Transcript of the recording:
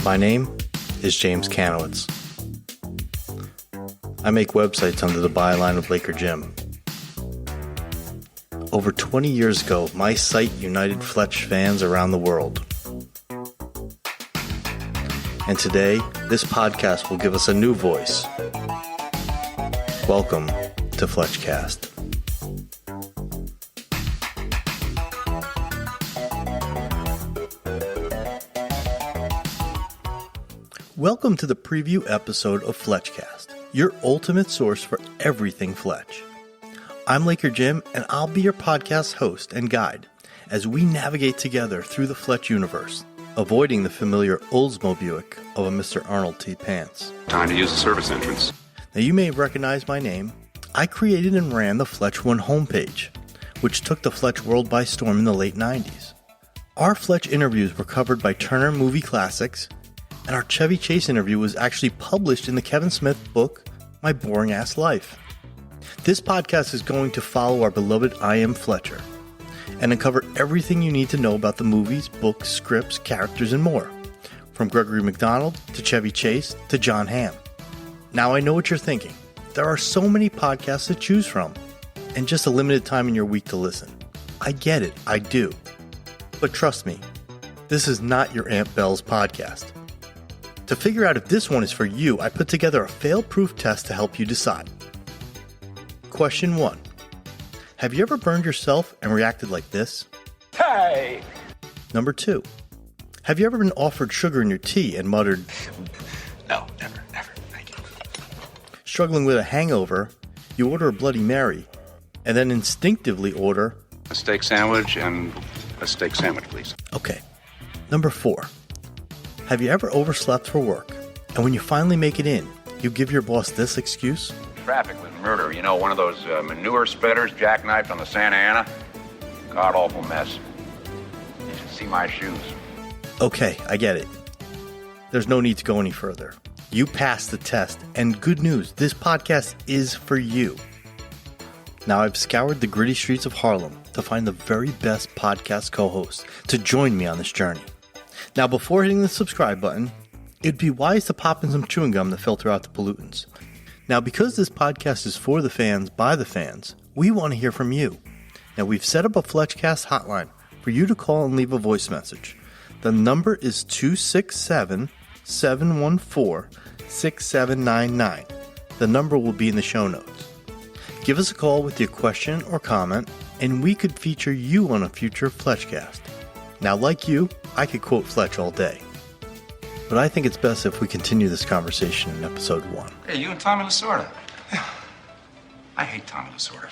My name is James Kanowitz. I make websites under the byline of Laker Jim. Over 20 years ago, my site united Fletch fans around the world. And today, this podcast will give us a new voice. Welcome to FletchCast. Welcome to the preview episode of FletchCast, your ultimate source for everything Fletch. I'm Laker Jim, and I'll be your podcast host and guide as we navigate together through the Fletch universe, avoiding the familiar Oldsmobile of a Mr. Arnold T. Pants. Time to use the service entrance. Now you may recognize my name. I created and ran the Fletch One homepage, which took the Fletch world by storm in the late 90s. Our Fletch interviews were covered by Turner Movie Classics, and our Chevy Chase interview was actually published in the Kevin Smith book, My Boring Ass Life. This podcast is going to follow our beloved I Am Fletcher and uncover everything you need to know about the movies, books, scripts, characters, and more. From Gregory McDonald to Chevy Chase to John Hamm. Now I know what you're thinking. There are so many podcasts to choose from and just a limited time in your week to listen. I get it, I do. But trust me, this is not your Aunt Belle's podcast. To figure out if this one is for you, I put together a fail-proof test to help you decide. Question 1. Have you ever burned yourself and reacted like this? Hey! Number 2. Have you ever been offered sugar in your tea and muttered, No, never, thank you. Struggling with a hangover, you order a Bloody Mary and then instinctively order, A steak sandwich and a steak sandwich, please. Okay. Number 4. Have you ever overslept for work, and when you finally make it in, you give your boss this excuse? Traffic was murder. You know, one of those manure spreaders jackknifed on the Santa Ana. God-awful mess. You should see my shoes. Okay, I get it. There's no need to go any further. You passed the test, and good news, this podcast is for you. Now I've scoured the gritty streets of Harlem to find the very best podcast co-host to join me on this journey. Now, before hitting the subscribe button, it'd be wise to pop in some chewing gum to filter out the pollutants. Now, because this podcast is for the fans, by the fans, we want to hear from you. Now, we've set up a FletchCast hotline for you to call and leave a voice message. The number is 267-714-6799. The number will be in the show notes. Give us a call with your question or comment, and we could feature you on a future FletchCast. Now, like you, I could quote Fletch all day. But I think it's best if we continue this conversation in episode 1. Hey, you and Tommy Lasorda. I hate Tommy Lasorda.